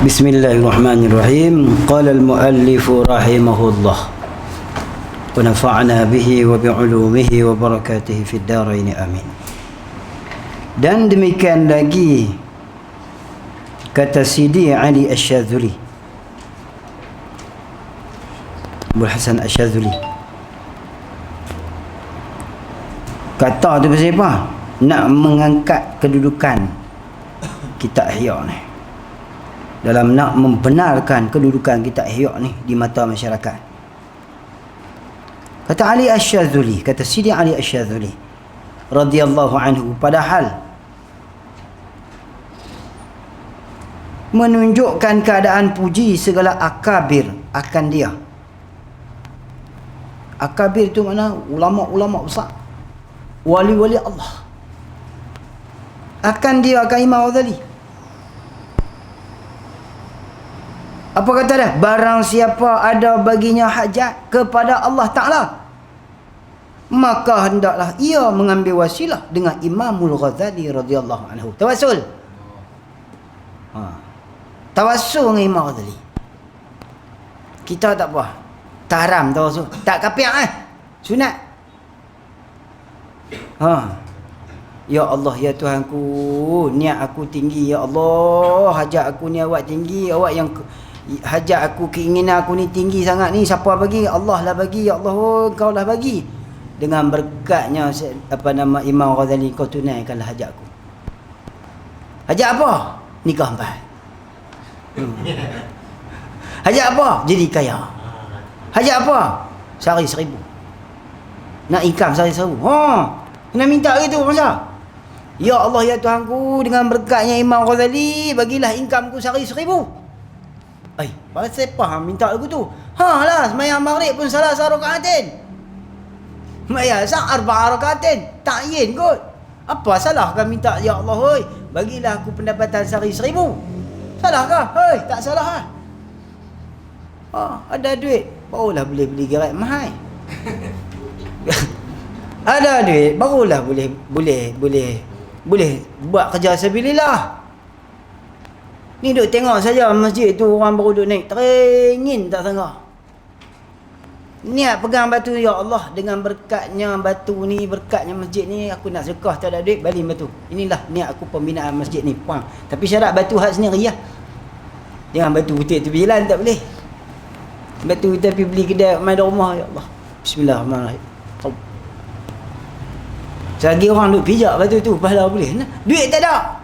Bismillahirrahmanirrahim. Qala al-muallif rahimahullah wa nafa'na bihi wa bi'ulumihi wa barakatihi fid dharain amin. Dan demikian lagi kata Sidi Ali Asy-Syadzuli, Abul Hasan Asy-Syadzuli, kata tu pasal apa? Nak mengangkat kedudukan kitab Ihya ni, dalam nak membenarkan kedudukan kitab Ihya ni di mata masyarakat. Kata Ali Asy-Syadzuli, kata Sidi Ali Asy-Syadzuli radhiyallahu anhu, padahal menunjukkan keadaan puji segala akabir akan dia. Akabir tu mana? Ulama-ulama besar, wali-wali Allah. Akan dia, akan Imam Ghazali. Apa kata dia? Barang siapa ada baginya hajat kepada Allah Ta'ala, maka hendaklah ia mengambil wasilah dengan Imamul Ghazali radhiyallahu anhu. Tawassul. Tawassul dengan Imam Ghazali. Kita tak apa, tak haram tawassul, tak kafir sunat. Ya Allah, ya Tuhanku, niat aku tinggi, ya Allah, hajat aku ni awak tinggi, awak yang hajat aku, keinginan aku ni tinggi sangat ni, siapa bagi? Allah lah bagi, ya Allah, kau lah bagi. Dengan berkatnya Imam Ghazali, kau tunaikanlah hajat aku. Hajat apa? Nikah 4. Hajat apa? Jadi kaya. Hajat apa? Sehari 1,000. Nak income sehari 1,000. Kena minta gitu masa. Ya Allah, ya Tuhanku, dengan berkatnya Imam Ghazali, bagilah incomeku sehari 1,000. Pasal apa minta lagu tu? Lah, sembahyang maghrib pun salah 1 rakaatin. Sembahyang asar 4 rakaatin. Tak yin kot. Apa salah kan minta, ya Allah, oi, bagilah aku pendapatan sehari 1,000. Salah kah? Tak salah ada duit, barulah boleh beli gerai mahal. Ada duit, barulah boleh buat kerja sabilillah. Ni duk tengok saja masjid tu, orang baru duk naik, teringin tak sangka. Niat pegang batu, ya Allah, dengan berkatnya batu ni, berkatnya masjid ni, aku nak sedekah, tak ada duit, balik batu. Inilah niat aku pembinaan masjid ni. Tapi syarat batu hak sendiri ya. Jangan batu putih tepi jalan, tak boleh. Batu kita pergi beli kedai main rumah, ya Allah. Bismillahirrahmanirrahim. Selagi orang duk pijak batu tu, pahala boleh. Duit tak ada.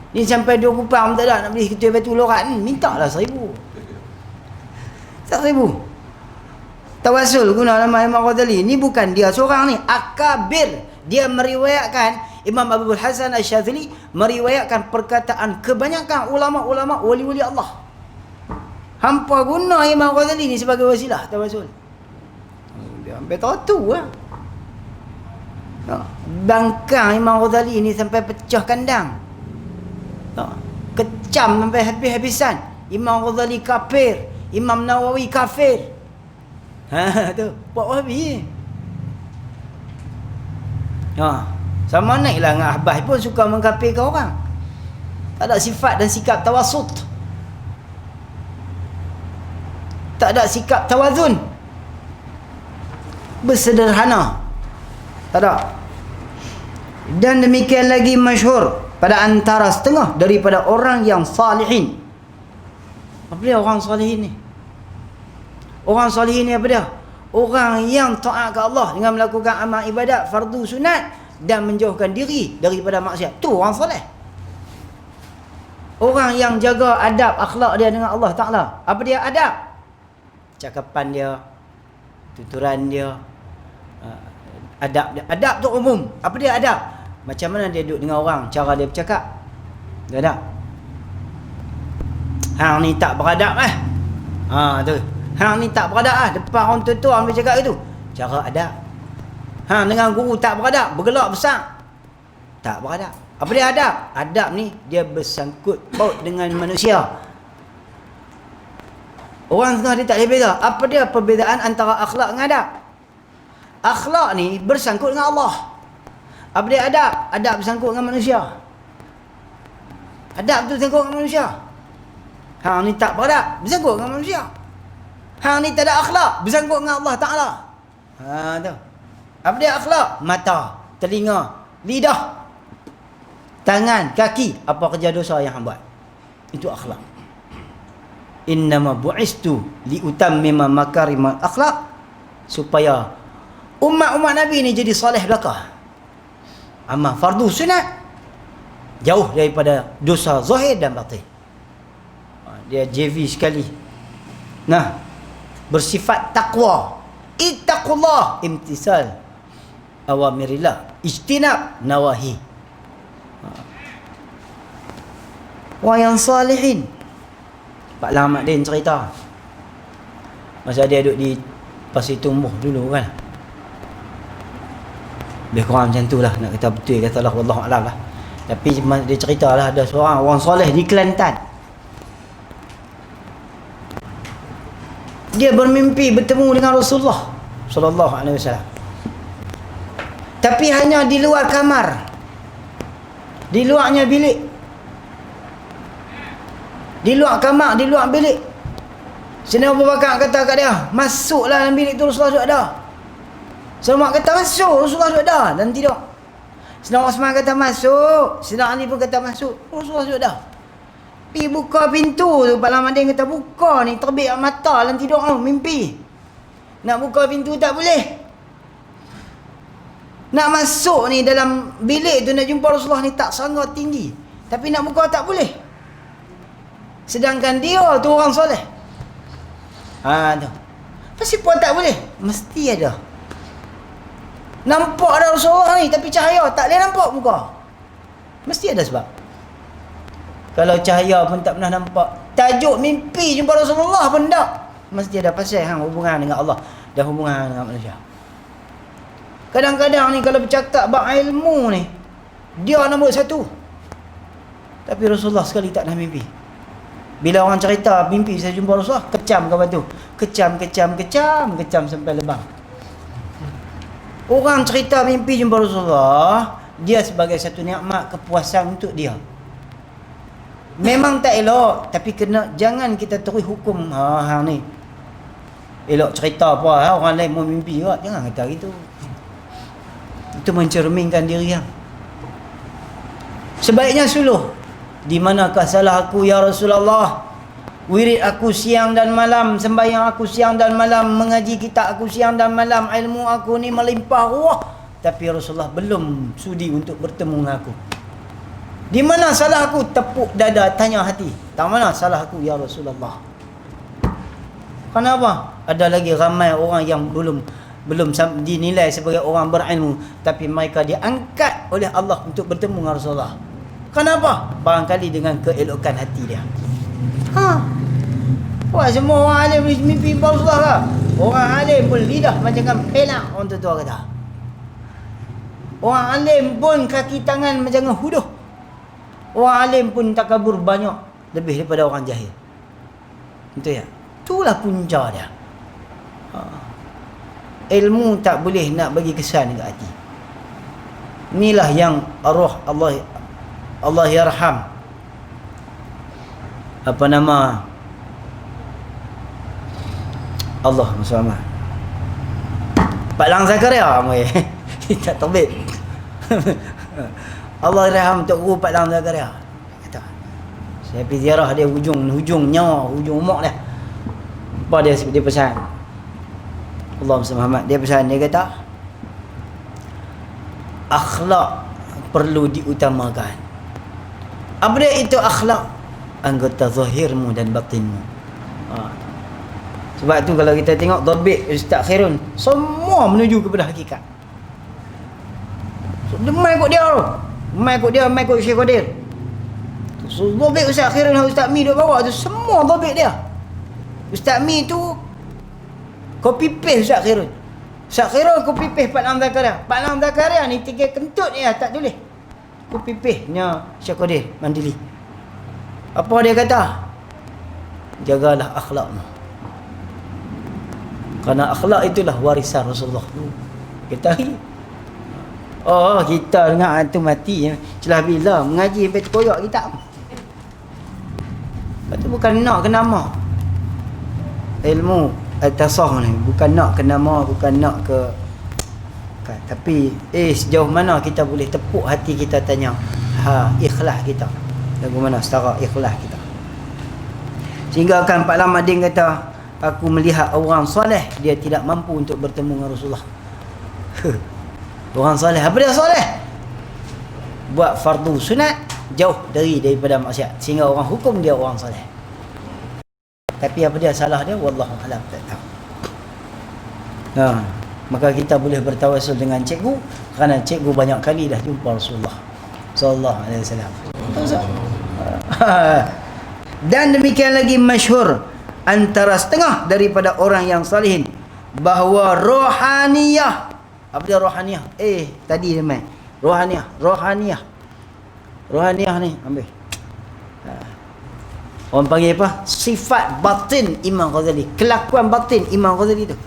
Ni sampai 2 kupang tak ada nak beli ketua batu lorat ni, mintalah 1,000. 1,000. Tawassul guna nama Imam Ghazali. Ni bukan dia seorang ni, akabir. Dia meriwayatkan, Imam Abul Hasan Asy-Syadzili meriwayatkan perkataan kebanyakan ulama-ulama wali-wali Allah. Hampa guna Imam Ghazali ni sebagai wasilah tawassul. Dia sampai tahu lah. Bangkang Imam Ghazali ni sampai pecah kandang. Kecam sampai habis-habisan. Imam Ghazali kafir, Imam Nawawi kafir. Tu buat wahabi. Sama naiklah dengan Ahbah pun suka mengkafirkan orang. Tak ada sifat dan sikap tawassut, tak ada sikap tawazun, bersederhana, tak ada. Dan demikian lagi masyhur pada antara setengah daripada orang yang salihin. Apa dia orang salihin ni? Orang salihin ni apa dia? Orang yang taat ke Allah dengan melakukan amal ibadat fardu sunat dan menjauhkan diri daripada maksiat. Tu orang soleh. Orang yang jaga adab akhlak dia dengan Allah Ta'ala. Apa dia adab? Cakapan dia, tuturan dia, adab dia. Adab tu umum. Apa dia adab? Macam mana dia duduk dengan orang, cara dia bercakap. Dia ada. Hang ni tak beradab tu. Hang ni tak beradab depan orang tua-tua ambil cakap itu. Cara adab. Hang dengan guru tak beradab, bergelak besar, tak beradab. Apa dia adab? Adab ni dia bersangkut paut dengan manusia. Orang setengah dia tak boleh beza. Apa dia perbezaan antara akhlak dengan adab? Akhlak ni bersangkut dengan Allah. Apa dia adab? Adab bersangkut dengan manusia. Adab tu bersangkut dengan manusia. Hang ni tak beradab, bersangkut dengan manusia. Hang ni tak ada akhlak, bersangkut dengan Allah Ta'ala. Tu. Apa dia akhlak? Mata, telinga, lidah, tangan, kaki. Apa kerja dosa yang hang buat? Itu akhlak. Innama bu'istu liutammima makarimal akhlak, supaya umat-umat Nabi ni jadi soleh belaka. Amal fardu sunat, jauh daripada dosa zahir dan batin. Dia JV sekali. Nah, bersifat takwa. Ittaqullah, imtisal awamirillah, ijtinab nawahi. Wa yang salihin. Pak Lahmat Din cerita masa dia duduk di Pasir Tumbuh dulu kan. Lebih kurang macam tu lah, nak kata betul kata lah, wallahu alam lah. Tapi dia cerita lah, ada seorang orang soleh di Kelantan. Dia bermimpi bertemu dengan Rasulullah sallallahu alaihi wasallam. Tapi hanya di luar kamar. Di luarnya bilik. Di luar kamar, di luar bilik. Sayyidina Abu Bakar kata kat dia, masuklah dalam bilik tu, Rasulullah duduk ada. Sayyidina kata masuk, Rasulullah duduk ada dan tidur. Sayyidina Osman kata masuk, Sayyidina Ali pun kata masuk, Rasulullah duduk ada. Pergi buka pintu tu, Pak Lamadin kata buka ni, terbit mata dalam tidur tu, mimpi. Nak buka pintu tak boleh. Nak masuk ni dalam bilik tu, nak jumpa Rasulullah ni tak sangat tinggi. Tapi nak buka tak boleh. Sedangkan dia tu orang soleh. Tu. Pasti pun tak boleh. Mesti ada. Nampak ada Rasulullah ni, tapi cahaya tak boleh nampak muka. Mesti ada sebab. Kalau cahaya pun tak pernah nampak, tajuk mimpi jumpa Rasulullah pun tak, mesti ada pasal hubungan dengan Allah dan hubungan dengan manusia. Kadang-kadang ni kalau bercakap bab ilmu ni, dia nombor satu. Tapi Rasulullah sekali tak pernah mimpi. Bila orang cerita mimpi saya jumpa Rasulullah, kecam ke batu. Kecam sampai lebam. Orang cerita mimpi jumpa Rasulullah, dia sebagai satu nikmat, kepuasan untuk dia. Memang tak elok, tapi kena, jangan kita terus hukum hang ni elok cerita apa, orang lain mau mimpi juga, jangan kata gitu. Itu mencerminkan diri yang. Sebaiknya suluh. Di manakah salah aku ya Rasulullah? Wirid aku siang dan malam, sembahyang aku siang dan malam, mengaji kitab aku siang dan malam, ilmu aku ni melimpah ruah, tapi Rasulullah belum sudi untuk bertemu dengan aku. Di mana salah aku? Tepuk dada, tanya hati. Tak mana salah aku ya Rasulullah? Kenapa? Ada lagi ramai orang yang belum dinilai sebagai orang berilmu, tapi mereka diangkat oleh Allah untuk bertemu dengan Rasulullah. Kenapa? Barangkali dengan keelokan hati dia. Wah, semua orang alim boleh mimpi Rasulullah lah. Orang alim pun lidah macam kan pelang, orang tua kata. Orang alim pun kaki tangan macam dengan huduh. Orang alim pun takabur banyak lebih daripada orang jahil. Betul ya? Itulah punca dia. Ilmu tak boleh nak bagi kesan dekat hati. Inilah yang arwah Allah yarham. Apa nama? Allah bersama. Pak Lang Zakaria tak terbit. Allah raham Tok Guru Pak Lang Zakaria. Kata, saya pergi ziarah dia hujung nyawa, hujung umur dia. Apa dia pesan? Allah Muhammad, dia pesan, dia kata akhlak perlu diutamakan. Apa dia itu akhlak? Anggota zahirmu dan batinmu. Sebab tu kalau kita tengok dhabit Ustaz Khairun, semua menuju kepada hakikat. So, dia mai ikut dia tu. Mai ikut Syekh Qadir. So, dhabit Ustaz Khairun, Ustaz Mi duk bawa tu, semua dhabit dia. Ustaz Mi tu copy paste Ustaz Khairun. Ustaz Khairun copy paste Pak Lang Zakaria. Pak Lang Zakaria ni tiga kentut ni tak tulis. Copy paste nya Syekh Qadir Mandili. Apa dia kata? Jagalah akhlakmu. Kerana akhlak itulah warisan Rasulullah. Kita kita dengan antum mati celah bila mengaji sampai terkoyak kita. Lepas tu bukan nak ke nama. Ilmu at-tasawuf ni bukan nak ke nama, bukan nak ke kan. Tapi sejauh mana kita boleh tepuk hati kita, tanya ikhlas kita lagu mana, setara ikhlas kita. Sehingga kan Pak Lamadin kata, aku melihat orang soleh dia tidak mampu untuk bertemu dengan Rasulullah. Orang soleh, apa dia soleh? Buat fardu sunat, jauh daripada maksiat, sehingga orang hukum dia orang soleh. Tapi apa dia salah dia, wallahu alam, tak tahu. Maka kita boleh bertawassul dengan cikgu, kerana cikgu banyak kali dah jumpa Rasulullah sallallahu alaihi wasallam. Dan demikian lagi masyhur antara setengah daripada orang yang salihin bahawa rohaniyah. Apa dia rohaniyah? Tadi dia main rohaniyah ni ambil. Orang panggil apa? Sifat batin Imam Ghazali, kelakuan batin Imam Ghazali tu.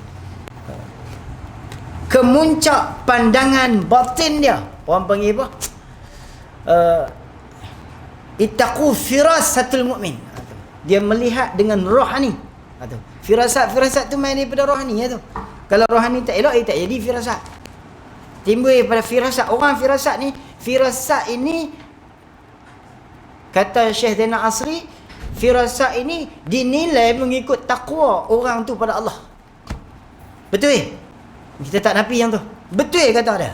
Kemuncak pandangan batin dia. Orang panggil apa? Ittaqu firasatul mu'min. Dia melihat dengan rohani. Firasat tu main daripada rohani tu. Kalau rohani tak elok, tak jadi firasat. Timbul daripada firasat. Orang firasat ini kata Syekh Zainal Asri, firasat ini dinilai mengikut takwa orang tu pada Allah. Betul? Kita tak nafi yang tu. Betul kata dia.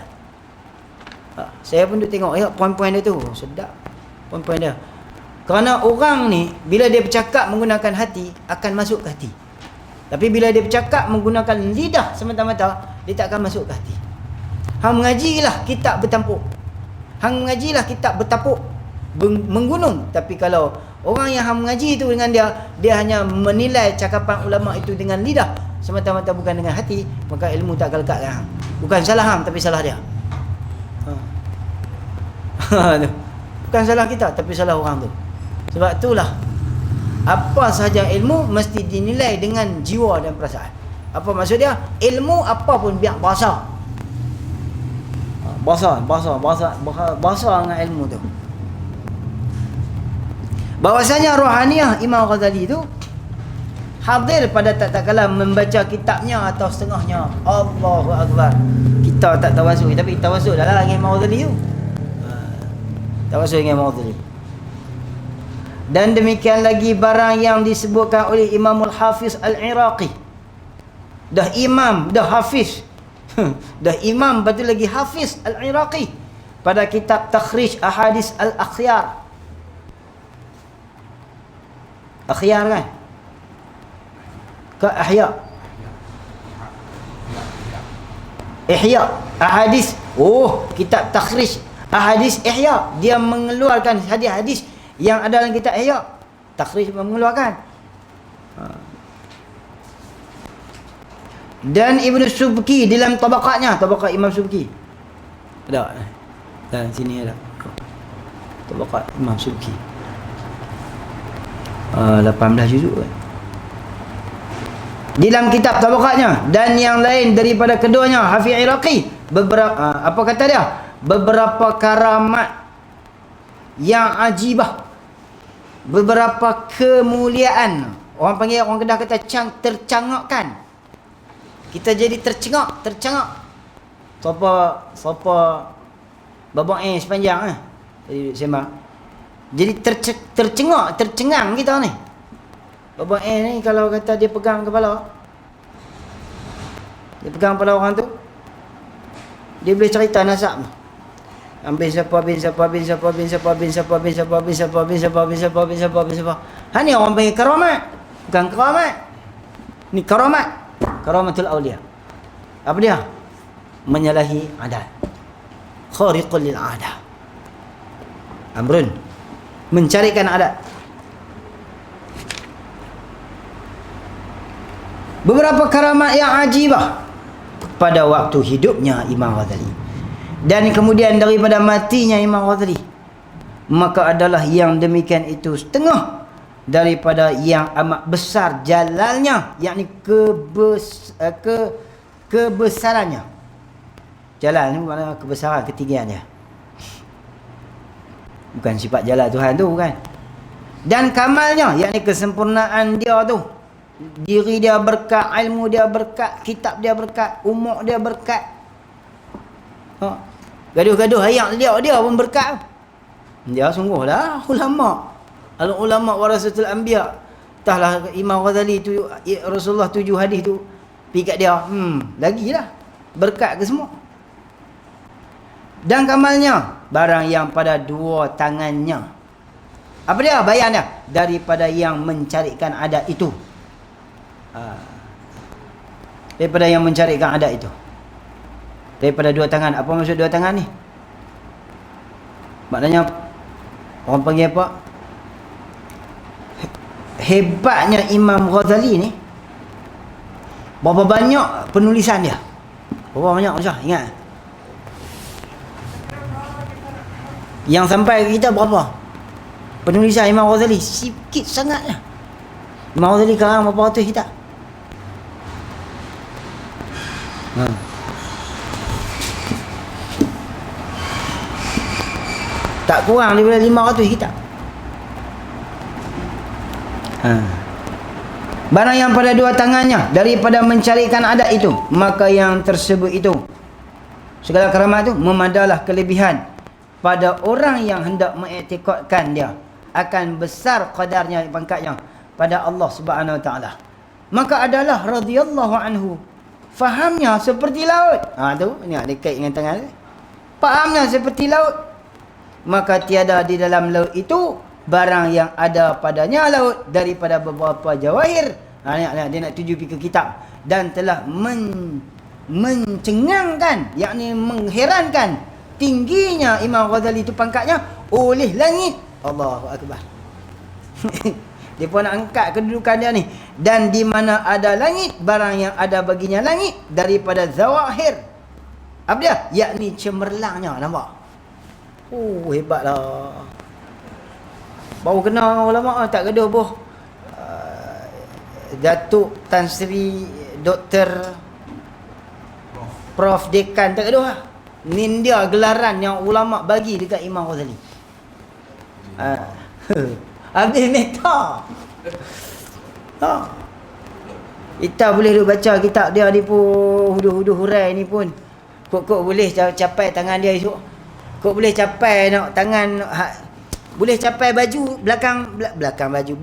Saya pun duk tengok poin-poin dia tu. Sedap poin-poin dia. Kerana orang ni bila dia bercakap menggunakan hati, akan masuk ke hati. Tapi bila dia bercakap menggunakan lidah semata-mata, dia tak akan masuk ke hati. Hang mengajilah kitab bertampuk. Hang mengajilah kitab bertapuk, menggunung. Tapi kalau orang yang hang mengaji tu dengan dia hanya menilai cakapan ulama itu dengan lidah semata-mata, bukan dengan hati, maka ilmu tak akan lekat hang. Bukan salah hang, tapi salah dia. Bukan salah kita, tapi salah orang tu. Sebab itulah apa sahaja ilmu mesti dinilai dengan jiwa dan perasaan. Apa maksud dia? Ilmu apa pun biar bahasa dengan ilmu tu. Bahwasanya rohaniyah Imam Ghazali tu hadir pada tak kala membaca kitabnya atau setengahnya. Allahu Akbar. Kita tak tawasul, tapi tawasul adalah dengan Imam Ghazali tu. Tawasul dengan Imam Ghazali. Dan demikian lagi barang yang disebutkan oleh Imamul Hafiz Al-Iraqi. Dah imam, dah hafiz. Dah imam, betul lagi Hafiz Al-Iraqi pada kitab Takhrij Ahadis Al-Akhyar. Akhyar kan? Ke Ahya? Ihya Ahadis. Kitab Takhrij Ahadis Ihya. Dia mengeluarkan hadis-hadis yang ada dalam kitab Ihya. Takhrij mengeluarkan. Dan Ibn Subki dalam tabaqatnya, tabaqat Imam Subki. Ada. Dan sini ada. Tabaqat Imam Subki. 18 juzuk kan. Dalam kitab tabaqatnya dan yang lain daripada keduanya, Hafiz Iraqi, beberapa apa kata dia? Beberapa karamat yang ajibah, beberapa kemuliaan. Orang panggil, orang Kedah kata tercangakkan. Kita jadi tercengak. Siapa babak sepanjang Jadi sembang. Jadi tercengang kita ni. Babak ni kalau kata dia pegang kepala, dia pegang kepala orang tu, dia boleh cerita nasab. Ambil siapa. Ni orang panggil karamat. Bukan karamat. Ni karamat. Karamatul awliya. Apa dia? Menyalahi adat. Khariqul lil adat. Amrun. Mencarikan adat. Beberapa karamat yang ajibah pada waktu hidupnya Imam Ghazali. Dan kemudian daripada matinya Imam Ghazali, maka adalah yang demikian itu setengah daripada yang amat besar jalalnya, yakni kebesarannya. Jalal ni maknanya kebesaran, ketinggiannya. Bukan sifat jalal Tuhan tu, bukan. Dan kamalnya, yakni kesempurnaan dia tu, diri dia berkat, ilmu dia berkat, kitab dia berkat, umur dia berkat. Gaduh-gaduh hayat dia pun berkat. Dia sungguhlah ulama. Al-ulama warasatul anbiya. Entahlah Imam Ghazali tu, Rasulullah 7 hadis tu pergi kat dia. Lagilah berkat ke semua. Dan kamalnya, barang yang pada dua tangannya. Apa dia? Bayan dia. Daripada yang mencarikan adat itu. Daripada yang mencarikan adat itu. Daripada dua tangan. Apa maksud dua tangan ni? Maknanya orang panggil apa? Hebatnya Imam Ghazali ni, berapa banyak penulisan dia? Berapa banyak Ustaz? Ingat? Yang sampai kita berapa? Penulisan Imam Ghazali sikit sangatlah. Imam Ghazali karang berapa ratus kitab? Tak kurang daripada 500 kitab. Barang yang pada dua tangannya daripada mencarikan adat itu, maka yang tersebut itu, segala keramat itu, memadalah kelebihan pada orang yang hendak mengiktikadkan dia akan besar qadarnya, pangkatnya pada Allah Subhanahu Wa Taala. Maka adalah radhiyallahu anhu, fahamnya seperti laut. Tu ni dekat dengan tangan. Fahamnya seperti laut. Maka tiada di dalam laut itu barang yang ada padanya laut daripada beberapa jawahir. Dia nak tuju pergi ke kitab. Dan telah mencengangkan, yakni mengherankan tingginya Imam Ghazali itu pangkatnya oleh langit. Allahu Akbar. Dia pun nak angkat kedudukan dia ni. Dan di mana ada langit, barang yang ada baginya langit daripada zawahir. Apa dia? Yakni cemerlangnya. Nampak? Hebatlah. Baru kenal ulama tak gaduh boh. Datuk Tan Sri Dr. Prof Dekan tak gaduh lah. Ni dia gelaran yang ulama bagi dekat Imam Ghazali. Habis meta. Kita boleh duk baca kitab dia ni pun, huduh-huduh hurai ni pun. Kok boleh capai tangan dia esok. Kok boleh capai nak tangan boleh capai baju belakang baju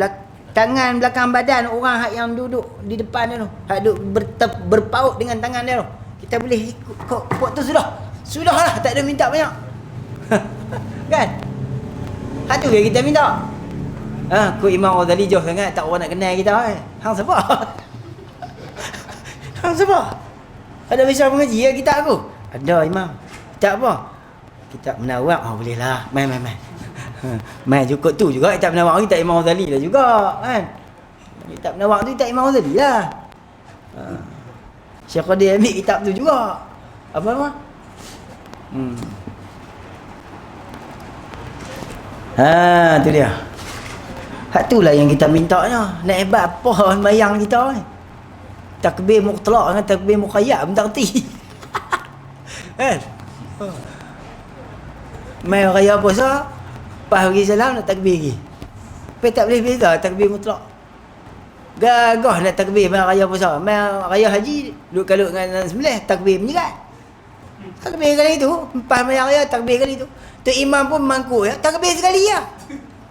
tangan belakang badan orang hak yang duduk di depan dia tu, hak duk berpaut dengan tangan dia tu. Kita boleh kok tu sudahlah, tak ada minta banyak. Kan? Hak tu yang kita minta. Kok Imam Ghazali jauh sangat, tak orang nak kenal kita. Hang siapa? Hang siapa? Ada biasa mengaji ya kita aku? Ada Imam. Kitab apa? Kitab Menawar. Boleh lah. Main. Main cukup tu juga kitab Menawar ni, tak Imam Ghazali lah juga kan. Kitab Menawar tu tak Imam Ghazali lah. Syekh Qadir ambil kitab tu juga. Apa nama? Tu dia. Hak tu lah yang kita mintanya. Nak hebat apa sembahyang kita ni. Takbir mutlak dengan takbir muqayyad pun tak reti. Kan? Mai raya puasa, pas bagi salam nak takbir lagi. Tapi tak boleh beza takbir mutlak. Gagah nak takbir mai raya puasa. Mai raya haji duk kalut dengan sembelih takbir menjerat. Takbir kali itu, pas mai raya takbir kali itu. Tu imam pun mangkuk ya, takbir sekali ya.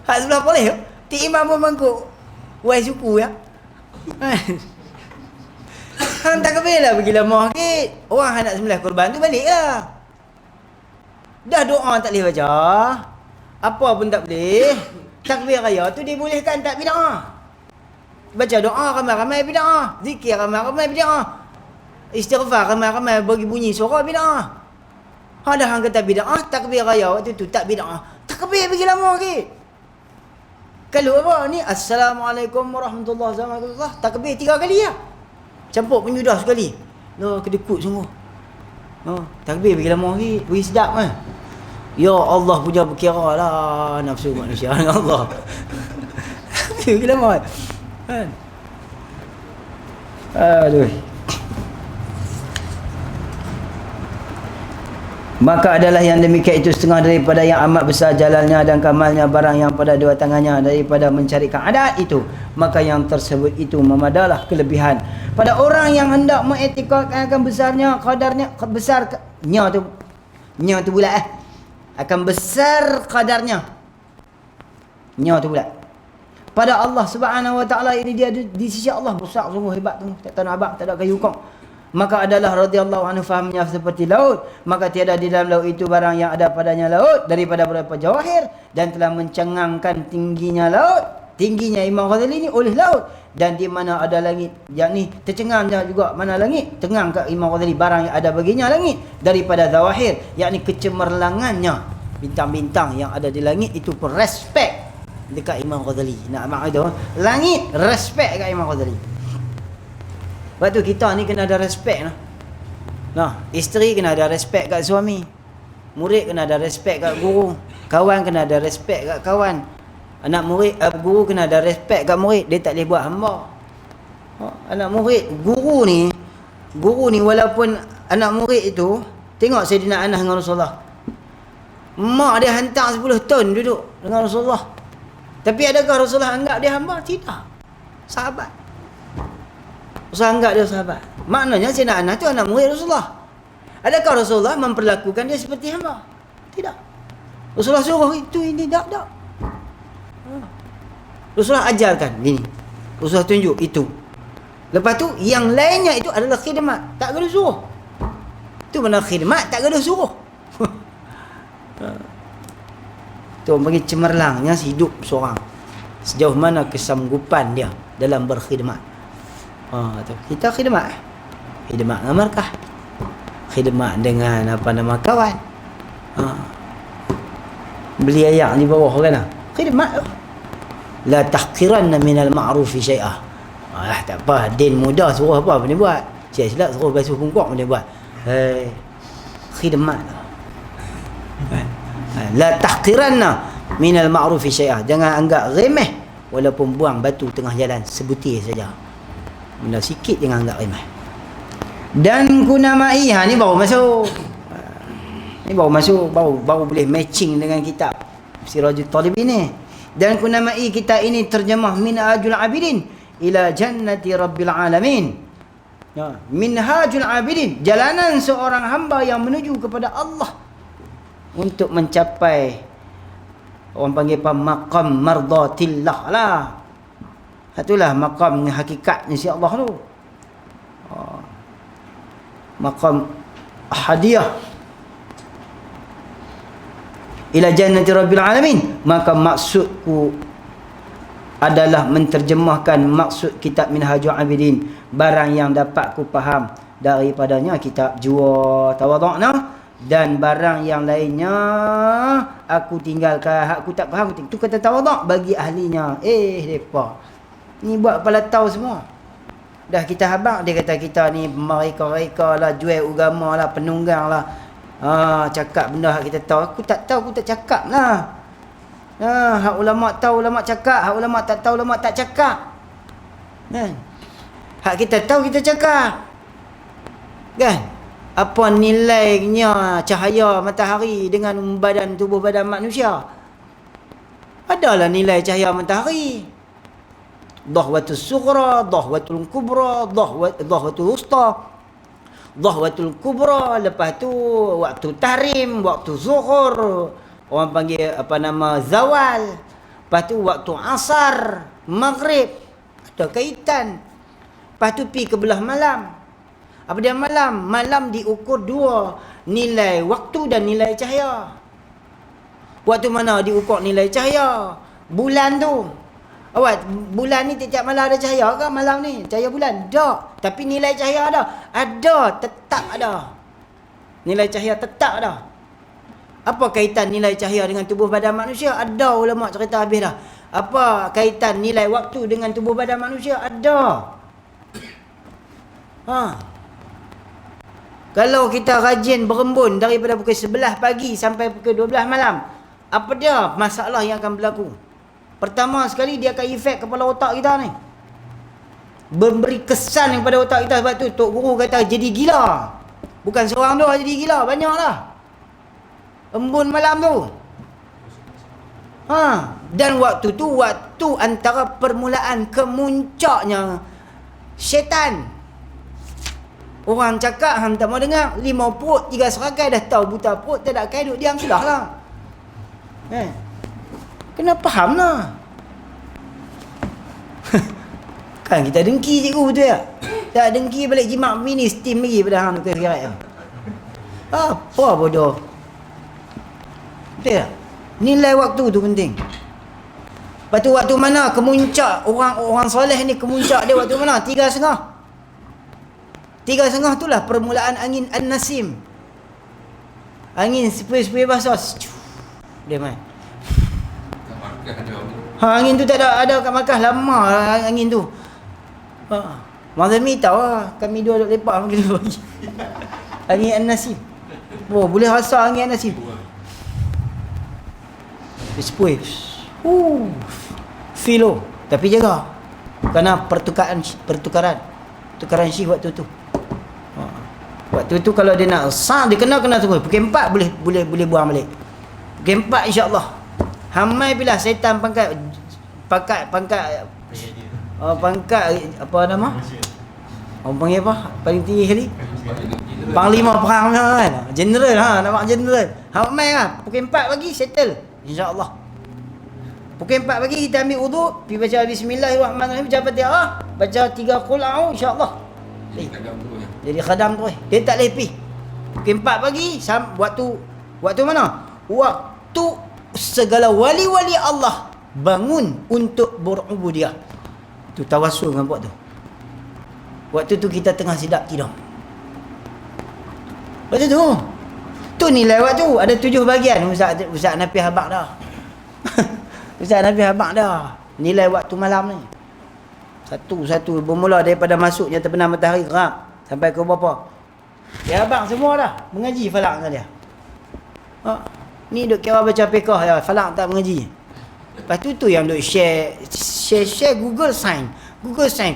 Hak sebelah boleh ya. Tu imam pun mangkuk. Wai suku ya. Hang takbir lah pergi lama sikit. Orang nak sembelih korban tu baliklah. Dah doa tak boleh baca, apa pun tak boleh. Takbir raya tu dibolehkan tak bid'ah. Baca doa ramai-ramai bid'ah. Zikir ramai-ramai bid'ah. Istighfar ramai-ramai bagi bunyi suara bid'ah. Ada hang kata bid'ah, takbir raya waktu tu tak bid'ah. Takbir pergi lama sikit. Kalau apa ni, Assalamualaikum warahmatullahi wabarakatuh, takbir 3 kali lah. Campur penyudah sekali. Kedekut sungguh. Takbir pergi lama sikit, pergi sedap kan. Ya Allah punya berkira lah nafsu manusia dengan Allah. Pergi lama kan. Aduh. Maka adalah yang demikian itu setengah daripada yang amat besar jalannya dan kamalnya barang yang pada dua tangannya daripada mencarikan adat itu. Maka yang tersebut itu memadalah kelebihan pada orang yang hendak mengiktikadkan akan besarnya kadarnya besarnya tu nya tu bulat akan besar kadarnya nya tu bulat pada Allah Subhanahu wa taala. Ini dia di sisi Allah besar sungguh hebat tu, tak tahu nak abang tak ada kayu kong. Maka adalah radhiyallahu anhu fahamnya seperti laut, maka tiada di dalam laut itu barang yang ada padanya laut daripada beberapa jawahir, dan telah mencengangkan tingginya laut, tingginya Imam Ghazali ini oleh laut, dan di mana ada langit, yakni tercengang juga mana langit, tengang ke Imam Ghazali barang yang ada baginya langit daripada zawahir, yakni kecemerlangannya bintang-bintang yang ada di langit itu pun respect dekat Imam Ghazali. Nak mak itu langit respect dekat Imam Ghazali. Sebab tu kita ni kena ada respect lah. Nah, isteri kena ada respect kat suami. Murid kena ada respect kat guru. Kawan kena ada respect kat kawan. Anak murid, guru kena ada respect kat murid. Dia tak boleh buat hamba. Anak murid, guru ni walaupun anak murid itu, tengok Sayyidina Anas dengan Rasulullah. Mak dia hantar 10 ton duduk dengan Rasulullah. Tapi adakah Rasulullah anggap dia hamba? Tidak. Sahabat. Rasulullah anggap dia sahabat. Maknanya Sayyidina Anas tu anak murid Rasulullah. Adakah Rasulullah memperlakukan dia seperti hamba? Tidak. Rasulullah suruh itu ini tak. Rasulullah ajarkan ini. Rasulullah tunjuk itu. Lepas tu yang lainnya itu adalah khidmat. Tak kena suruh. Itu mana khidmat tak kena suruh. Tu orang panggil cemerlangnya hidup seorang. Sejauh mana kesanggupan dia dalam berkhidmat. Kita khidmat dengan markah, khidmat dengan apa nama kawan, beli ayak di bawah kan, khidmat la tahqiranna minal ma'rufi syai'ah. Tak apa, din mudah suruh apa boleh buat, silap suruh basuh pungkok boleh buat. Khidmat la tahqiranna minal ma'rufi syai'ah. Jangan anggap remeh walaupun buang batu tengah jalan sebutir saja. Benda sikit jangan anggap remeh. Dan kunamai, ni baru masuk. Ni baru masuk, baru boleh matching dengan kitab Sirajul Talibin ni. Dan kunamai kita ini terjemah Minhajul Abidin ila jannati rabbil alamin. Ya, Minhajul Abidin, jalanan seorang hamba yang menuju kepada Allah untuk mencapai orang panggil apa, maqam mardatillah lah. Itulah maqam hakikatnya si Allah tu. Maqam hadiah ila jannati rabbil alamin. Maka maksudku adalah menterjemahkan maksud kitab Minhajul Abidin, barang yang dapat ku faham daripadanya kitab Jua Tawadhu'na, dan barang yang lainnya aku tinggalkan, aku tak faham. Itu kata tawadhu' bagi ahlinya. Depa ni buat kepala tahu semua. Dah kita habaq, dia kata kita ni mereka-reka lah, jual agama lah, penunggang lah. Cakap benda hak kita tahu. Aku tak tahu, aku tak cakap lah. Hak ulama' tahu, ulama' cakap. Hak ulama' tak tahu, ulama' tak cakap. Kan? Hak kita tahu, kita cakap. Kan? Apa nilainya cahaya matahari dengan tubuh badan manusia? Adalah nilai cahaya matahari. Dhahwatul sughra, dhahwatul kubra, dhahwatul wusta, dhahwatul kubra. Lepas tu waktu tahrim, waktu zuhur, orang panggil apa nama zawal. Lepas tu waktu asar, maghrib, ada kaitan. Lepas tu pi ke belah malam. Apa dia malam? Malam diukur dua, nilai waktu dan nilai cahaya. Waktu mana diukur nilai cahaya? Bulan tu. Awak, bulan ni tiap malam ada cahaya ke malam ni? Cahaya bulan? Tak. Tapi nilai cahaya ada? Ada. Tetap ada. Nilai cahaya tetap ada. Apa kaitan nilai cahaya dengan tubuh badan manusia? Ada, ulama cerita habis dah. Apa kaitan nilai waktu dengan tubuh badan manusia? Ada. Kalau kita rajin berembun daripada pukul 11 pagi sampai pukul 12 malam, apa dia masalah yang akan berlaku? Pertama sekali dia akan efek kepala otak kita ni. Memberi kesan kepada otak kita. Sebab tu Tok Guru kata jadi gila. Bukan seorang dua jadi gila, banyak lah. embun malam tu. Dan waktu tu waktu antara permulaan kemuncaknya syaitan. Orang cakap hang tak mau dengar, 5 perut 3 seragai, dah tahu buta perut tak ada kain, duduk diam sudahlah. Kena faham lah. Kan kita dengki cikgu betul tak? Tak dengki balik jimat bini steam lagi pada hang tukar sigaret tu. Apa bodoh. Betul tak? Nilai waktu tu penting. Lepas tu waktu mana kemuncak orang soleh ni, kemuncak dia waktu mana? 3.30. 3.30 tu lah permulaan angin An-Nasim. Angin sepoi-sepoi basah. Dia main. Angin tu tak ada kat Makkah. Lama angin tu. Mazami tahu lah. Kami dua duduk lepak mungkin pagi. Angin An-Nasim. Boleh rasa angin An-Nasim. Dia sepoi. Filo. Tapi jaga. Kerana pertukaran shift waktu tu. Waktu tu kalau dia nak sah, dia kena terus. Pukul 4 boleh buang balik. Pukul 4 insya-Allah. Hamai bila setan pangkat apa nama? Orang panggil apa? Paling tinggi kali? Panglima perang kan. General nama general. Hamai lah. Pukul 4 pagi settle insya-Allah. Pukul 4 pagi kita ambil wuduk, pergi baca bismillahirrahmanirrahim, baca Fatihah, baca 3 qul a'udzu insya-Allah. Jadi khadam tu. Dia tak boleh pergi. Pukul 4 pagi waktu mana? Waktu segala wali-wali Allah bangun untuk berubudiyah. Tu tawassul dengan buat tu. Waktu tu kita tengah sedap tidur. Waktu tu. Tu nilai waktu. Ada 7 bahagian. Ustaz Nafi habaq dah. Ustaz Nafi habaq dah. Nilai waktu malam ni. Satu-satu bermula daripada masuknya terbenam matahari gerak sampai ke berapa. Dia abang semua dah mengaji falak dengan dia. Ni duk kira baca fiqh ya, falak tak mengaji. Lepas tu yang duk share Google Science.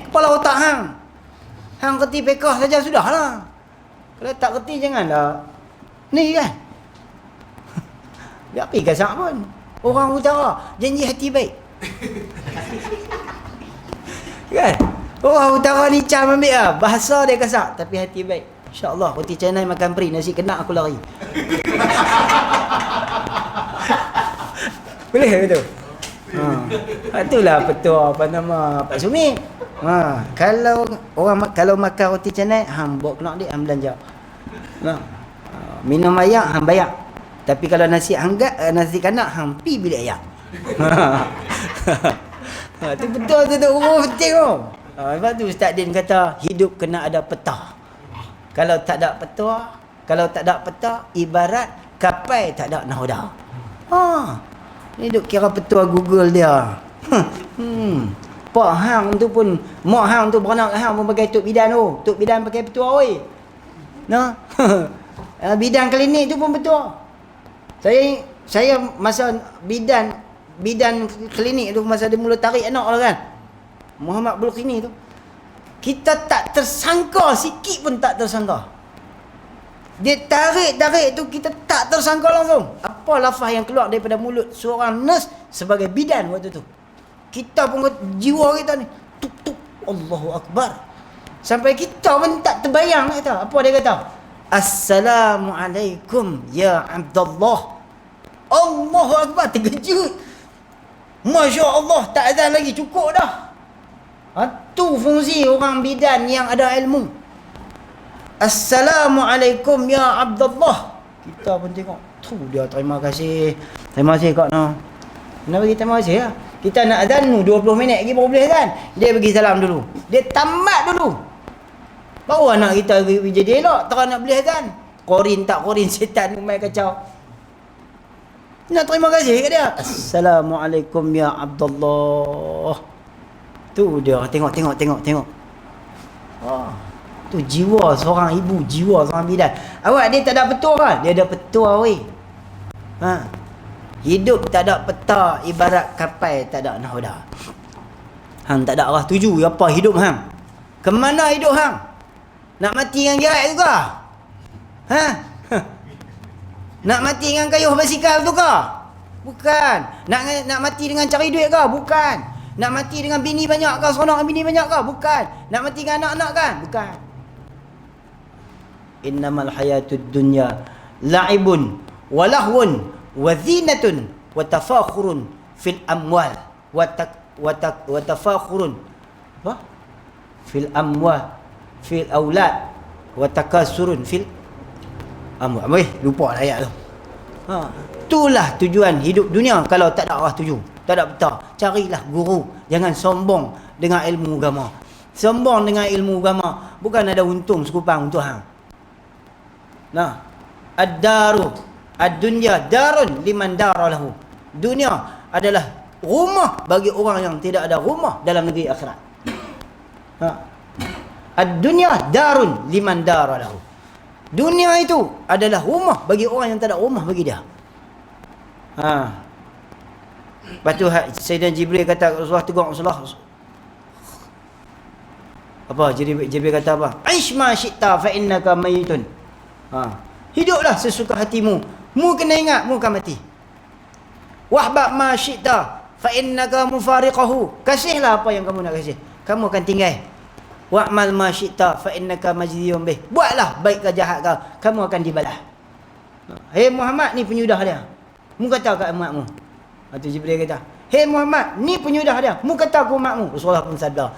Kepala otak hang. Hang kerti fiqh saja sudahlah. Kalau tak kerti janganlah. Ni kan. Dia pergi gasak pun. Orang utara janji hati baik. Kan? Orang utara ni cam ambil lah. Bahasa dia kasar tapi hati baik. InsyaAllah roti canai makan peri, nasi kena aku lari. Boleh betul? Itulah petua apa nama Pak Sumi. Kalau makan roti canai hang bawa kenak dia hang belanja. Minum air hang bayar. Tapi kalau nasi kanak hang pi bilik air. Itu betul tu penting tu. Lepas tu Ustaz Din kata hidup kena ada peta. Kalau tak ada peta ibarat kapal tak ada nahoda. Ni duk kira petua Google dia. Pak hang tu pun mak hang tu beranak hang pun pakai tok bidan tu. Tok bidan pakai petua oi. Nah. Bidan klinik tu pun petua. Saya masa bidan klinik tu masa dia mula tarik anak lah kan. Muhammad Bulqini tu. Kita tak tersangka, sikit pun tak tersangka. Dia tarik tu kita tak tersangka langsung. Apa lafaz yang keluar daripada mulut seorang nurse sebagai bidan waktu tu. Kita pun jiwa kita ni tuk Allahu Akbar. Sampai kita pun tak terbayang kata. Apa dia kata? Assalamualaikum ya Abdullah. Allahu Akbar, terkejut. Masya Allah, tak ada lagi, cukup dah. Tu fungsi orang bidan yang ada ilmu. Assalamualaikum ya Abdullah. Kita pun tengok. Tu dia terima kasih. Terima kasih kak no. Nak bagi terima kasih lah. Kita nak azan 20 minit lagi baru boleh azan. Dia bagi salam dulu. Dia tamat dulu. Baru anak kita jadi elok. Tak nak boleh azan. Korin tak korin setan main kacau. Nak terima kasih kat dia. Assalamualaikum ya Abdullah. Tu dia tengok. Tu jiwa seorang ibu, jiwa seorang bidan. Awak dia tak ada petua kan? Dia ada petua weh. Hidup tak ada peta ibarat kapal tak ada nahoda. Hang tak ada arah tuju, apa hidup hang? Ke mana hidup hang? Nak mati dengan gerak tu ke? Nak mati dengan kayuh basikal tu ke? Bukan. Nak mati dengan cari duit ke? Bukan. Nak mati dengan bini banyak ke? Seronok dengan bini banyak ke? Bukan. Nak mati dengan anak-anak kan? Bukan. Innamal hayatud dunya la'ibun wa lahwun wa zinatun wa tafakhurun fil amwal wa tafakhurun apa? Fil amwal fil aulad wa takasurun fil amwal. Lupa ayat tu. Itulah tujuan hidup dunia kalau tak ada arah tuju. Tak ada peta. Carilah guru. Jangan sombong dengan ilmu agama. Sombong dengan ilmu agama bukan ada untung sekupang untuk hang. Nah, ad-daru ad-dunya darun liman dara lahu. Dunia adalah rumah bagi orang yang tidak ada rumah dalam negeri akhirat. Ad-dunya darun liman dara lahu. Dunia itu adalah rumah bagi orang yang tak ada rumah bagi dia. Lepas tu Sayyidina Jibril kata Rasulullah tegur Rasulullah. Apa Jibril kata apa? Aish ma syi'ta fa innaka mayitun. Hiduplah sesuka hatimu. Mu kena ingat mu akan mati. Wahbab ma syi'ta fa innaka mufariqahu. Kasihlah apa yang kamu nak kasih. Kamu akan tinggal. Wa'mal ma syi'ta fa innaka majziyun bih. Buatlah baik ke jahat ke, kamu akan dibalas. Hei Muhammad, ni penyudah dia. Mu kata kat emakmu. Atau Jibril kata, hei Muhammad, ni penyudah dia. Mu kata ke emakmu. Rasulullah pun sabda,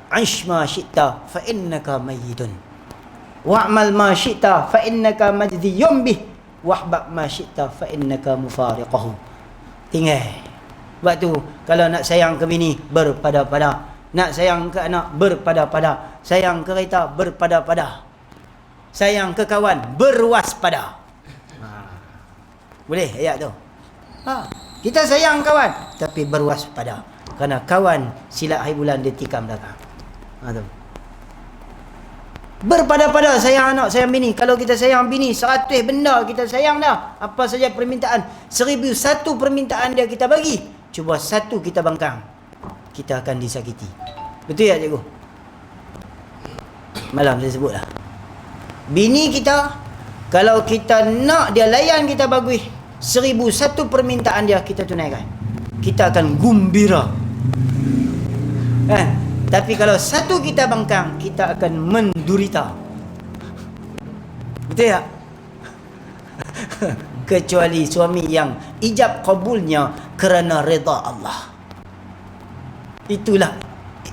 aish ma syi'ta fa innaka mayyitun. Wa'mal ma syi'ta fa innaka majziyun bih. Wahbab ma syi'ta fa innaka mufariqahu. Tinggal. Sebab tu kalau nak sayang ke bini berpada-pada, nak sayang ke anak berpada-pada, sayang ke kereta berpada-pada, sayang ke kawan berwaspada. Boleh ayat tu? Kita sayang kawan tapi berwaspada, kerana kawan silat hari bulan dia tikam belakang. Tu. Berpada-pada sayang anak, sayang bini. Kalau kita sayang bini 100 benda kita sayang dah. Apa saja permintaan, 1001 permintaan dia kita bagi, cuba satu kita bangkang, kita akan disakiti. Betul tak cikgu? Malam saya sebutlah. Bini kita, kalau kita nak dia layan kita bagus, 1001 permintaan dia kita tunaikan, kita akan gembira. Tapi kalau satu kita bangkang, kita akan mendurita. Betul tak? Kecuali suami yang ijab kabulnya kerana reda Allah. Itulah.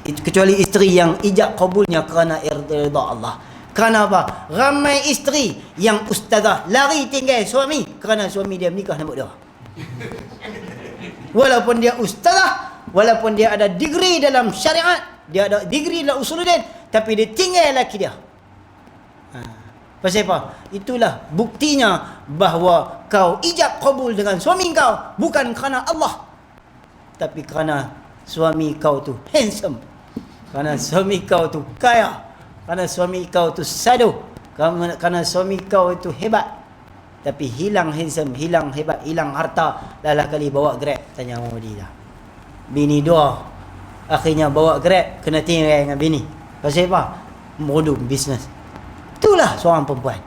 Kecuali isteri yang ijab kabulnya kerana reda Allah. Kerana apa? Ramai isteri yang ustazah lari tinggal suami kerana suami dia menikah nombor 2. Walaupun dia ustazah, walaupun dia ada degree dalam syariat, dia ada degree dalam usuluddin, tapi dia tinggal lelaki dia. Pasal apa? Itulah buktinya bahawa kau ijab kabul dengan suami kau bukan kerana Allah, tapi kerana suami kau tu handsome, kerana suami kau tu kaya, kerana suami kau tu sadu, kerana suami kau itu hebat. Tapi hilang handsome, hilang hebat, hilang harta, lalah kali bawa Grab. Tanya Muhammadi dah. Bini 2 akhirnya bawa Grab, kena tinggal dengan bini. Pasal apa? Modum bisnes. Itulah seorang perempuan.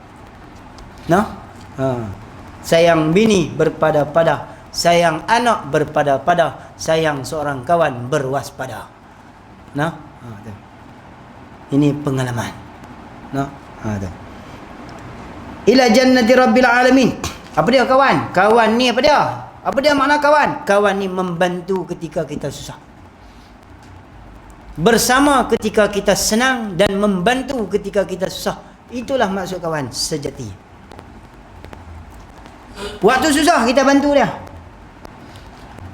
Sayang bini berpada-pada, sayang anak berpada-pada, sayang seorang kawan berwaspada. Ini pengalaman. Ila jannati rabbil alamin. Apa dia kawan? Kawan ni apa dia? Apa dia makna kawan? Kawan ni membantu ketika kita susah, bersama ketika kita senang, dan membantu ketika kita susah. Itulah maksud kawan sejati. Waktu susah kita bantu dia,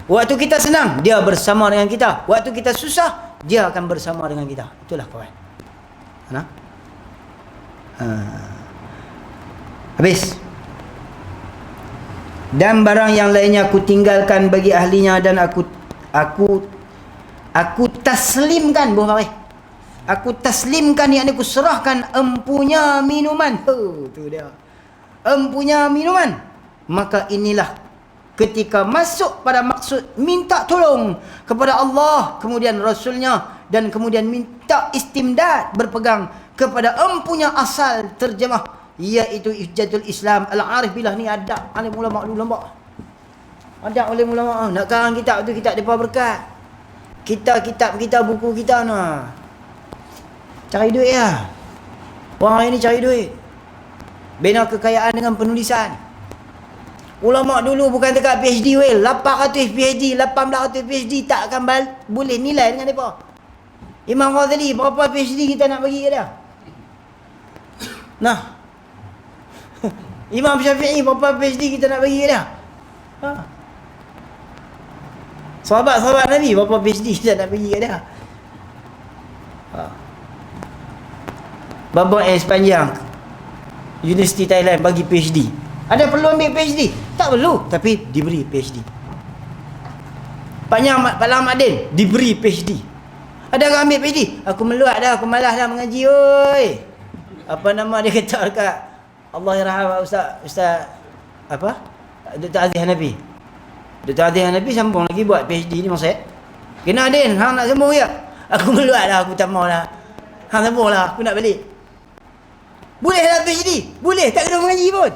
waktu kita senang dia bersama dengan kita, waktu kita susah dia akan bersama dengan kita. Itulah kawan. Habis. Dan barang yang lainnya aku tinggalkan bagi ahlinya, dan aku taslimkan, aku taslimkan, yakni aku serahkan empunya minuman. Tu dia. Empunya minuman. Maka inilah ketika masuk pada maksud minta tolong kepada Allah, kemudian Rasulnya, dan kemudian minta istimdad, berpegang kepada empunya asal, terjemah iaitu Hujjatul Islam Al-Arif Billah ni ada alim ulama dulu nampak. Ada alim ulama nak karang kitab tu, kitab depa berkat. Kitab kita, buku kita nah. Cari duit lah. Orang ini cari duit. Bina kekayaan dengan penulisan. Ulama dulu bukan dekat PhD weh, 800 PhD, 1800 PhD tak akan boleh nilai dengan depa. Imam Ghazali berapa PhD kita nak bagi ke dia? Nah. Imam Syafi'i berapa PhD kita nak bagi ke dia? Ha. Sahabat-sahabat Nabi berapa PhD kita nak bagi ke dia? Ha. Baba sepanjang Universiti Thailand bagi PhD. Ada perlu ambil PhD? Tak perlu, tapi diberi PhD. Pak Lang Madin diberi PhD. Ada orang ambil PhD? Aku meluat dah, aku malas dah mengaji oi. Apa nama dia kata dekat Allah yarham Ustaz apa? Dr. Aziz Hanafi. Dr. Aziz Hanafi sambung lagi buat PhD ni maksud. Kena Adin, hang nak sambung ya? Aku meluat dah, aku tak mau dah. Hang sambung lah, aku nak balik. Boleh lah PhD? Boleh, tak kena mengaji pun.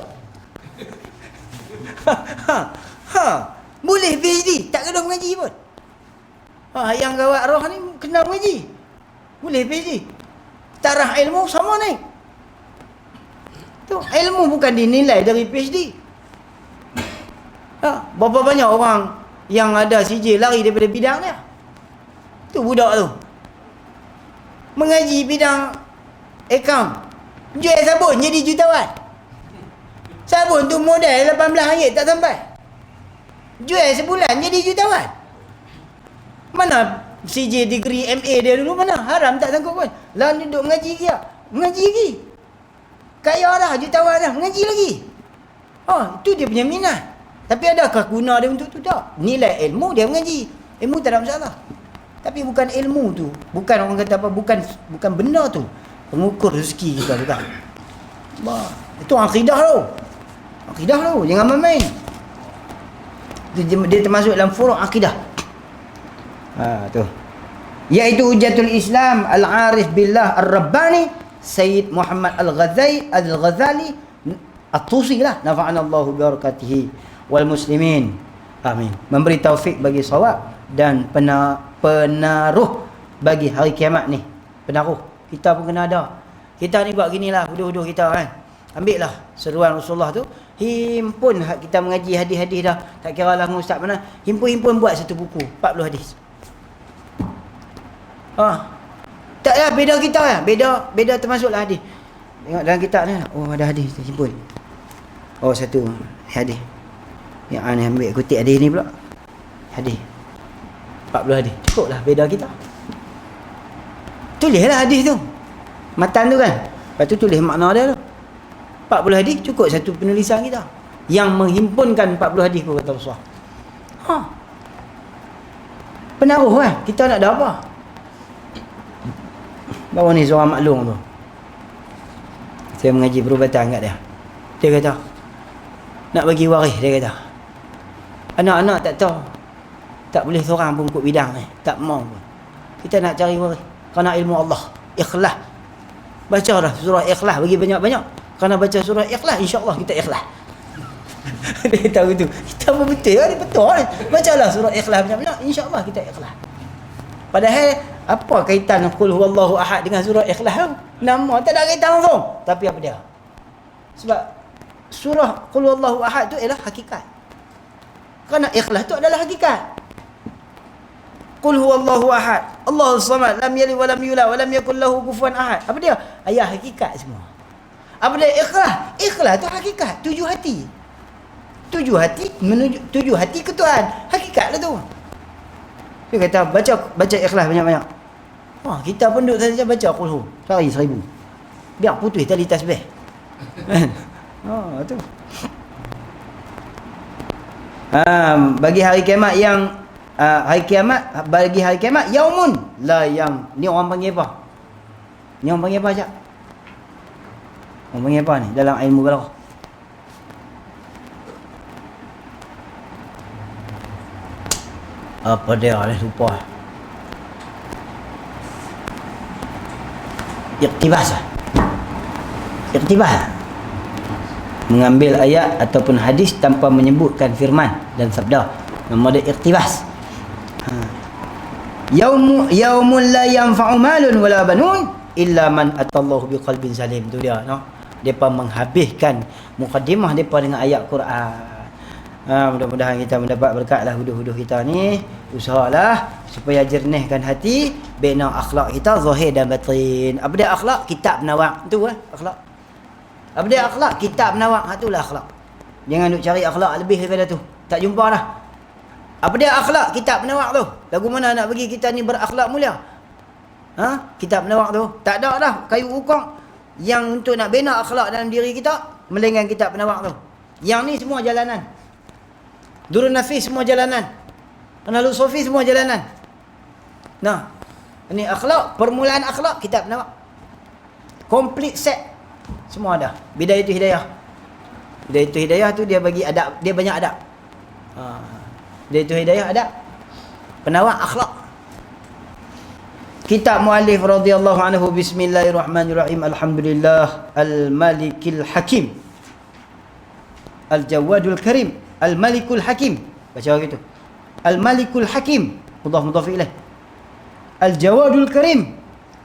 Boleh PhD, tak kena mengaji pun. Yang gawat roh ni kena mengaji. Boleh PhD. Tarah ilmu sama naik. Tu, ilmu bukan dinilai dari PhD. Berapa banyak orang yang ada CJ lari daripada bidang dia. Tu budak tu. Mengaji bidang account. Jual sabun jadi jutawan. Sabun tu modal RM18 tak sampai. Jual sebulan jadi jutawan. Mana CJ degree MA dia dulu mana? Haram tak sanggup pun. Lalu duduk mengaji dia. Mengaji lagi. Kaya dah, jutawan dah, mengaji lagi. Itu dia punya minat. Tapi adakah guna dia untuk tu? Tak. Nilai ilmu dia mengaji. Ilmu tak ada masalah. Tapi bukan ilmu tu. Bukan orang kata apa, bukan benda tu pengukur rezeki kita bukan. Itu akidah tu. Akidah tu, jangan main-main. Dia termasuk dalam furu' akidah. Tu. Iaitu Hujjatul Islam Al-Arif Billah Ar-Rabbani Sayyid Muhammad Al-Ghazali At-Tusi lah. Nafa'anallahu bibarakatihi wal muslimin. Amin. Memberi taufik bagi sawab dan penaruh bagi hari kiamat ni. Penaruh. Kita pun kena ada. Kita ni buat ginilah, huduh-huduh kita kan. Ambil lah seruan Rasulullah tu. Himpun kita mengaji hadis-hadis dah. Tak kira lah ustaz mana. Himpun-himpun buat satu buku. 40 hadis. Taklah beda kita lah. Beda termasuklah hadis. Tengok dalam kitab ni. Ada hadis. Himpun. Satu hadis. Yang aneh ambil kutip hadis ni pula. Hadis. 40 hadis. Cukup lah beda kita. Tulislah hadis tu. Matan tu kan. Lepas tu tulis makna dia tu. 40 hadis cukup satu penulisan kita. Yang menghimpunkan 40 hadis pun kata Rasulullah. Penaruh kan. Kita nak ada apa? Bawa ni seorang maklum tu. Saya mengaji perubatan kat dia. Dia kata, nak bagi waris, dia kata. Anak-anak tak tahu. Tak boleh seorang pun ikut bidang ni. Tak mau pun. Kita nak cari waris. Kerana ilmu Allah. Ikhlas. Baca dah surah Ikhlas bagi banyak-banyak. Kerana baca surah Ikhlas, insya-Allah kita ikhlas. Dia tahu tu. Kita pun betul lah, dia betul ni. Bacalah surah Ikhlas banyak-banyak, insya-Allah kita ikhlas. Padahal apa kaitan qul huwallahu ahad dengan surah Ikhlas tu? Nama tak ada kaitan langsung. Tapi apa dia? Sebab surah qul huwallahu ahad tu ialah hakikat. Kerana Ikhlas tu adalah hakikat. Qul huwallahu ahad, Allahus samad, lam yalid wa lam yulad wa lam yakul lahu kufuwan ahad. Apa dia? Ayat hakikat semua. Apa dia Ikhlas? Ikhlas tu hakikat, tuju hati. Tuju hati menuju tuju hati ke Tuhan. Hakikat lah tu. Dia kata baca Ikhlas banyak-banyak. Kita pun duduk saja baca qul hu sehari 1000. Biar putus tali tasbih. Kan? Tu. Bagi hari kiamat yang bagi hari kiamat yaumun la yang ni orang panggil apa? Ni orang panggil apa Cak? Orang panggil apa ni dalam ilmu balaghah? Apa dia dah lupa. Iqtibas. mengambil ayat ataupun hadis tanpa menyebutkan firman dan sabda. Nama dia iqtibas. Yaumul la yanfa'u malun wala banun illa man atallahu biqalbin salim. Tu dia, no. Depa menghabiskan mukadimah depa dengan ayat Quran. Mudah-mudahan kita mendapat berkatlah huduh-huduh kita ni. Usahalah supaya jernihkan hati, bina akhlak kita zahir dan batin. Apa dia akhlak? Kitab nawak tu akhlak. Apa dia akhlak? Kitab nawak, itulah akhlak. Jangan duk cari akhlak lebih daripada tu. Tak jumpa dah. Apa dia akhlak? Kitab nawak tu. Lagu mana nak bagi kita ni berakhlak mulia? Kitab nawak tu. Tak ada dah kayu ukang yang untuk nak bina akhlak dalam diri kita melainkan kitab nawak tu. Yang ni semua jalanan. Durun Nafis semua jalanan. Analul Sofi semua jalanan. Nah, ini akhlak, permulaan akhlak, kitab nawak. Complete set. Semua ada. Bidayatul Hidayah. Bidayatul Hidayah tu dia bagi adab, dia banyak adab. Bidayatul Hidayah adab. Penawak akhlak. Kitab muallif radhiyallahu anhu, bismillahirrahmanirrahim. Alhamdulillah al-malikil hakim. Al-jawadul karim. Al-malikul hakim. Baca gitu. Al-malikul hakim. Mudhaf ilaih. Al-jawadul karim.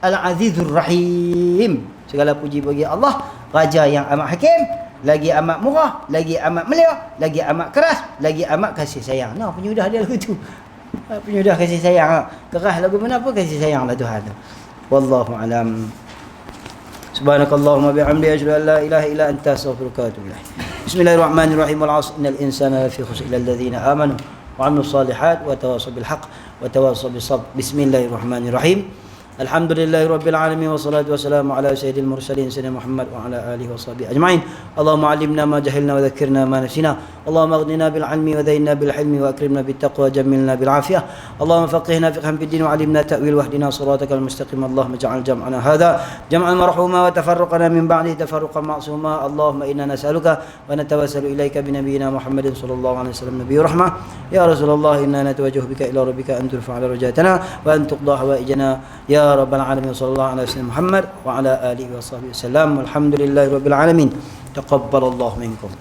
Al-azizur rahim. Segala puji bagi Allah, Raja yang amat hakim, lagi amat murah, lagi amat mulia, lagi amat keras, lagi amat kasih sayang. Nah, penyudah dia lagu tu. Penyudah kasih sayang. Keras lagu mana apa, kasih sayang lah Tuhan tu. Wallahu alam. Subhanakallahumma bihamdika asyhadu an la ilaha illa anta astaghfiruka wa atubu ilaik. Bismillahirrahmanirrahim. Wal 'asr innal insana lafi khusr illa alladhina amanu wa 'amilus solihat wa tawassaw bil haqq wa tawassaw bis sabr. Bismillahirrahmanirrahim. Alhamdulillahirabbil alamin wassalatu wassalamu ala sayyidil mursalin sayyidina Muhammad wa ala alihi washabihi ajma'in. Allahumma 'allimna ma jahilna wa dhakkirna ma nasina. Allahumma aghnina bil 'ilmi wa zayyinna bil hilmi wa akrimna bit taqwa wa jammilna bil 'afiyah. Allahumma faqihna fiqhan fid din wa 'allimna ta'wil wahdina siratal mustaqim. Allahumma ij'al jam'ana hadha jam'an marhuma wa tafarruqana min ba'di tafarruqan ma'suma. Allahumma inna nas'aluka wa natawassalu ilaika bi nabiyyina Muhammadin sallallahu alaihi wasallam nabiyyur rahmah. Ya Rasulullah, inna natawajjahu bika ila rabbika an turfa'a rajatana wa an tuqda hawaijana ya rabbal alamin. Sallallahu alaihi wasallam Muhammad wa ala alihi wa sahbihi wasallam. Alhamdulillahi rabbil alamin. Taqabbalallahu minkum.